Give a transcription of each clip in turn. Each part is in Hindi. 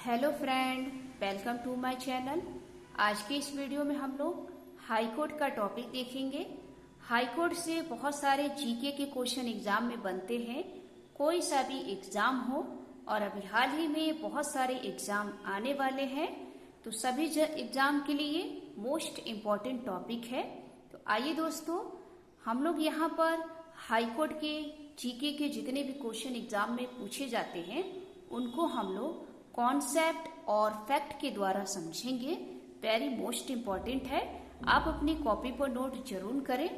Hello friend, welcome to my channel. आज के इस वीडियो में हम लोग हाई कोर्ट का टॉपिक देखेंगे। हाई कोर्ट से बहुत सारे जीके के क्वेश्चन एग्जाम में बनते हैं, कोई सा भी एग्जाम हो। और अभी हाल ही में बहुत सारे एग्जाम आने वाले हैं, तो सभी एग्जाम के लिए मोस्ट इम्पॉर्टेंट टॉपिक है। तो आइए दोस्तों, हम लोग यहाँ पर हाई कोर्ट के जीके के जितने भी क्वेश्चन एग्जाम में पूछे जाते हैं उनको हम लोग कॉन्सेप्ट और फैक्ट के द्वारा समझेंगे। वेरी मोस्ट इम्पॉर्टेंट है, आप अपनी कॉपी पर नोट जरूर करें।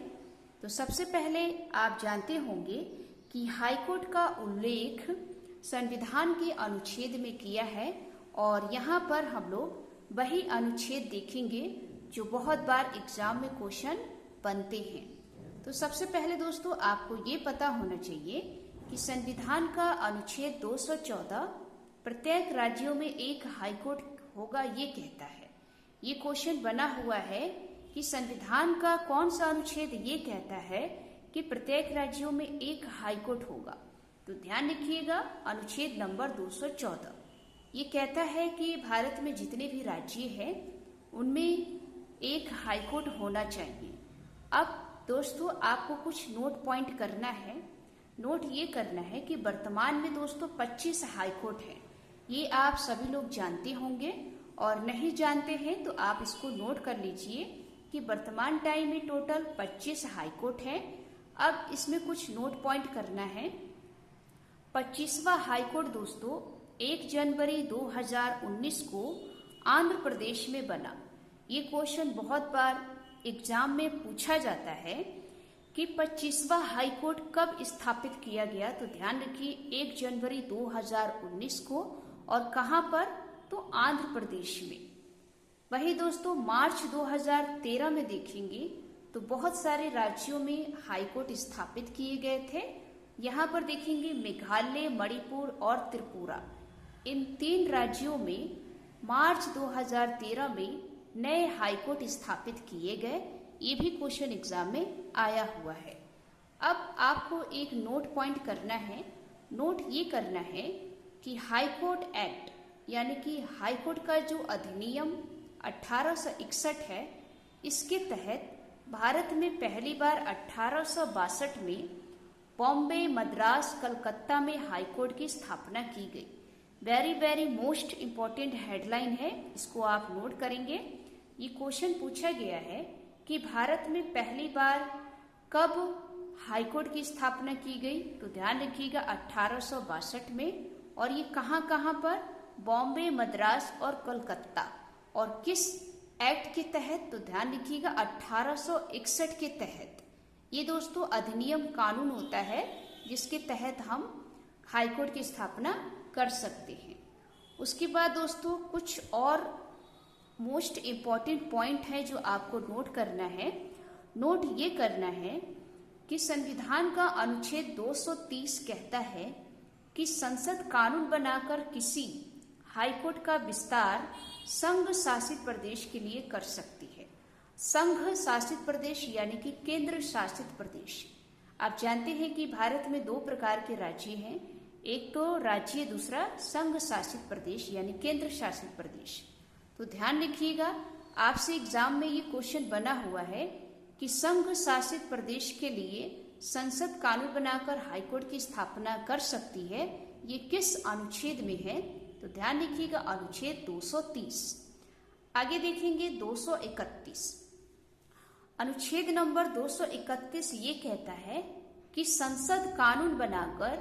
तो सबसे पहले आप जानते होंगे कि हाई कोर्ट का उल्लेख संविधान के अनुच्छेद में किया है, और यहाँ पर हम लोग वही अनुच्छेद देखेंगे जो बहुत बार एग्जाम में क्वेश्चन बनते हैं। तो सबसे पहले दोस्तों आपको ये पता होना चाहिए कि संविधान का अनुच्छेद 214 प्रत्येक राज्यों में एक हाईकोर्ट होगा ये कहता है। ये क्वेश्चन बना हुआ है कि संविधान का कौन सा अनुच्छेद ये कहता है कि प्रत्येक राज्यों में एक हाईकोर्ट होगा। तो ध्यान रखिएगा, अनुच्छेद नंबर 214 ये कहता है कि भारत में जितने भी राज्य हैं उनमें एक हाईकोर्ट होना चाहिए। अब दोस्तों आपको कुछ नोट पॉइंट करना है। नोट ये करना है कि वर्तमान में दोस्तों 25 हाईकोर्ट है। ये आप सभी लोग जानते होंगे, और नहीं जानते हैं तो आप इसको नोट कर लीजिए कि वर्तमान टाइम में टोटल 25 हाईकोर्ट है। अब इसमें कुछ नोट पॉइंट करना है। 25वां हाईकोर्ट दोस्तों 1 जनवरी 2019 को आंध्र प्रदेश में बना। ये क्वेश्चन बहुत बार एग्जाम में पूछा जाता है कि 25वां हाईकोर्ट कब स्थापित किया गया। तो ध्यान रखिए 1 जनवरी 2019 को, और कहां पर, तो आंध्र प्रदेश में। वही दोस्तों मार्च 2013 में देखेंगे तो बहुत सारे राज्यों में हाईकोर्ट स्थापित किए गए थे। यहाँ पर देखेंगे मेघालय, मणिपुर और त्रिपुरा, इन 3 राज्यों में मार्च 2013 में नए हाईकोर्ट स्थापित किए गए। ये भी क्वेश्चन एग्जाम में आया हुआ है। अब आपको एक नोट पॉइंट करना है। नोट ये करना है कि हाईकोर्ट एक्ट यानी कि हाईकोर्ट का जो अधिनियम 1861 है, इसके तहत भारत में पहली बार 1862 में बॉम्बे, मद्रास, कलकत्ता में हाईकोर्ट की स्थापना की गई। Very very most important headline है, इसको आप नोट करेंगे। ये क्वेश्चन पूछा गया है कि भारत में पहली बार कब हाईकोर्ट की स्थापना की गई। तो ध्यान रखिएगा 1862 में, और ये कहां कहां पर, बॉम्बे, मद्रास और कोलकाता। और किस एक्ट के तहत, तो ध्यान रखिएगा 1861 के तहत। ये दोस्तों अधिनियम कानून होता है जिसके तहत हम हाईकोर्ट की स्थापना कर सकते हैं। उसके बाद दोस्तों कुछ और मोस्ट इम्पॉर्टेंट पॉइंट है जो आपको नोट करना है। नोट ये करना है कि संविधान का अनुच्छेद 230 कहता है कि संसद कानून बनाकर किसी हाईकोर्ट का विस्तार संघ शासित प्रदेश के लिए कर सकती है। संघ शासित प्रदेश यानी कि केंद्र शासित प्रदेश। आप जानते हैं कि भारत में 2 प्रकार के राज्य हैं, एक तो राज्य, दूसरा संघ शासित प्रदेश यानी केंद्र शासित प्रदेश। तो ध्यान रखिएगा, आपसे एग्जाम में ये क्वेश्चन बना हुआ है कि संघ शासित प्रदेश के लिए संसद कानून बनाकर हाईकोर्ट की स्थापना कर सकती है। ये किस अनुच्छेद में है, तो ध्यान रखिएगा अनुच्छेद 230। आगे देखेंगे 231। अनुच्छेद नंबर 231 ये कहता है कि संसद कानून बनाकर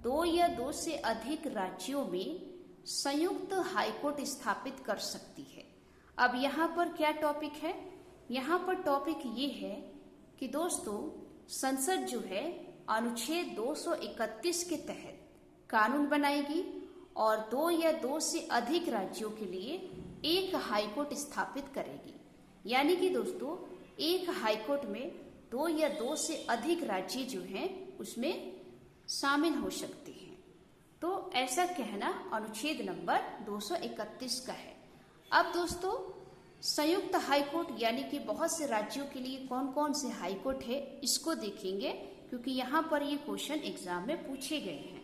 2 या 2 से अधिक राज्यों में संयुक्त हाईकोर्ट स्थापित कर सकती है। अब यहाँ पर क्या टॉपिक है, यहाँ पर टॉपिक ये है कि दोस्तों संसद जो है अनुच्छेद 231 के तहत कानून बनाएगी और 2 या 2 से अधिक राज्यों के लिए एक हाईकोर्ट स्थापित करेगी। यानी कि दोस्तों एक हाईकोर्ट में 2 या 2 से अधिक राज्य जो हैं उसमें शामिल हो सकते हैं। तो ऐसा कहना अनुच्छेद नंबर 231 का है। अब दोस्तों संयुक्त हाईकोर्ट यानी कि बहुत से राज्यों के लिए कौन कौन से हाईकोर्ट है इसको देखेंगे, क्योंकि यहाँ पर ये क्वेश्चन एग्जाम में पूछे गए हैं।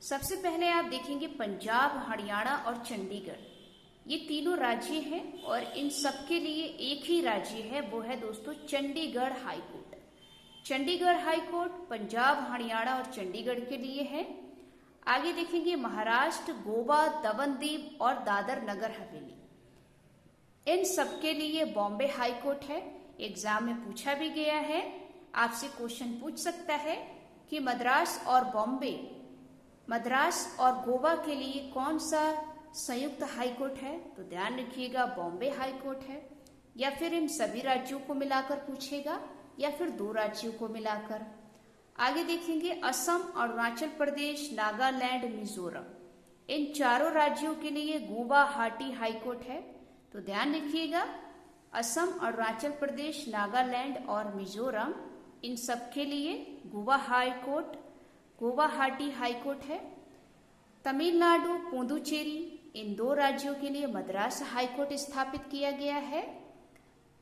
सबसे पहले आप देखेंगे पंजाब, हरियाणा और चंडीगढ़, ये तीनों राज्य हैं और इन सबके लिए एक ही राज्य है, वो है दोस्तों Chandigarh high court. Chandigarh high court Punjab, Haryana और चंडीगढ़ के लिए है। आगे देखेंगे महाराष्ट्र, गोवा, दमन-दीव और दादर नगर हवेली, इन सबके लिए बॉम्बे हाई कोर्ट है। एग्जाम में पूछा भी गया है, आपसे क्वेश्चन पूछ सकता है कि मद्रास और गोवा के लिए कौन सा संयुक्त हाई कोर्ट है, तो ध्यान रखिएगा बॉम्बे हाई कोर्ट है। या फिर इन सभी राज्यों को मिलाकर पूछेगा या फिर दो राज्यों को मिलाकर। आगे देखेंगे असम, अरुणाचल प्रदेश, नागालैंड, मिजोरम, इन चारों राज्यों के लिए गुवाहाटी हाई कोर्ट है। तो ध्यान रखिएगा असम, अरुणाचल प्रदेश, नागालैंड और मिजोरम, इन सब के लिए गुवाहाटी हाई कोर्ट है। तमिलनाडु, पुदुचेरी, इन दो राज्यों के लिए मद्रास हाई कोर्ट स्थापित किया गया है।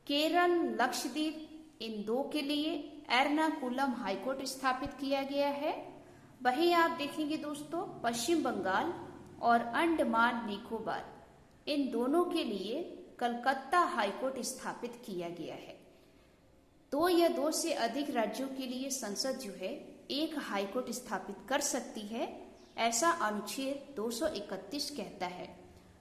केरल, लक्षद्वीप, इन दो के लिए एर्नाकुलम हाई कोर्ट स्थापित किया गया है। वहीं आप देखेंगे दोस्तों पश्चिम बंगाल और अंडमान निकोबार, इन दोनों के लिए कलकत्ता हाई कोर्ट स्थापित किया गया है। दो या दो से अधिक राज्यों के लिए संसद जो है एक हाई कोर्ट स्थापित कर सकती है, ऐसा अनुच्छेद 231 कहता है।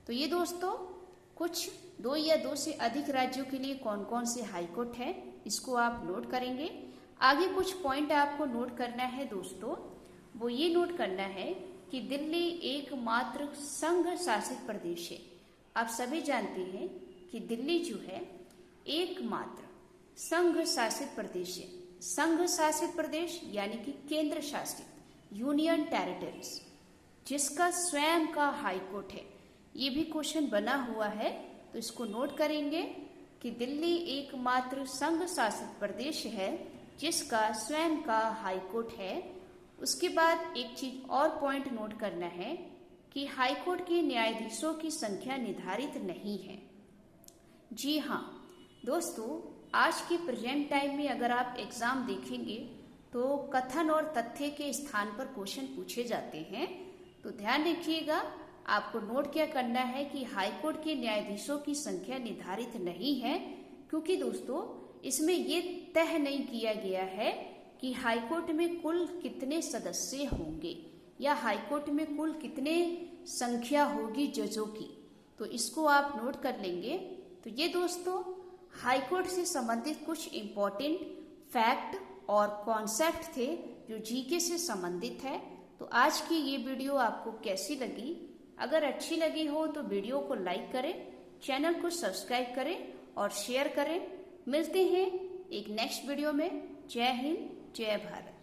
तो ये दोस्तों कुछ दो या दो से अधिक राज्यों के लिए कौन कौन से हाई कोर्ट है, इसको आप नोट करेंगे। आगे कुछ पॉइंट आपको नोट करना है दोस्तों, वो ये नोट करना है कि दिल्ली एकमात्र संघ शासित प्रदेश है। आप सभी जानते हैं कि दिल्ली जो है एकमात्र संघ शासित प्रदेश है। संघ शासित प्रदेश यानी कि केंद्र शासित, यूनियन टेरिटरीज, जिसका स्वयं का हाई कोर्ट है। ये भी क्वेश्चन बना हुआ है, तो इसको नोट करेंगे कि दिल्ली एकमात्र संघ शासित प्रदेश है जिसका स्वयं का हाई कोर्ट है। उसके बाद एक चीज और पॉइंट नोट करना है कि हाई कोर्ट के न्यायाधीशों की संख्या निर्धारित नहीं है। जी हाँ दोस्तों, आज के प्रेजेंट टाइम में अगर आप एग्जाम देखेंगे तो कथन और तथ्य के स्थान पर क्वेश्चन पूछे जाते हैं। तो ध्यान रखिएगा, आपको नोट क्या करना है कि हाई कोर्ट के न्यायाधीशों की संख्या निर्धारित नहीं है, क्योंकि दोस्तों इसमें ये तय नहीं किया गया है कि हाई कोर्ट में कुल कितने सदस्य होंगे या हाई कोर्ट में कुल कितने संख्या होगी जजों की। तो इसको आप नोट कर लेंगे। तो ये दोस्तों हाई कोर्ट से संबंधित कुछ इम्पोर्टेंट फैक्ट और कॉन्सेप्ट थे जो जीके से संबंधित है। तो आज की ये वीडियो आपको कैसी लगी? अगर अच्छी लगी हो तो वीडियो को लाइक करें, चैनल को सब्सक्राइब करें और शेयर करें। मिलते हैं एक नेक्स्ट वीडियो में। जय हिंद, जय भारत।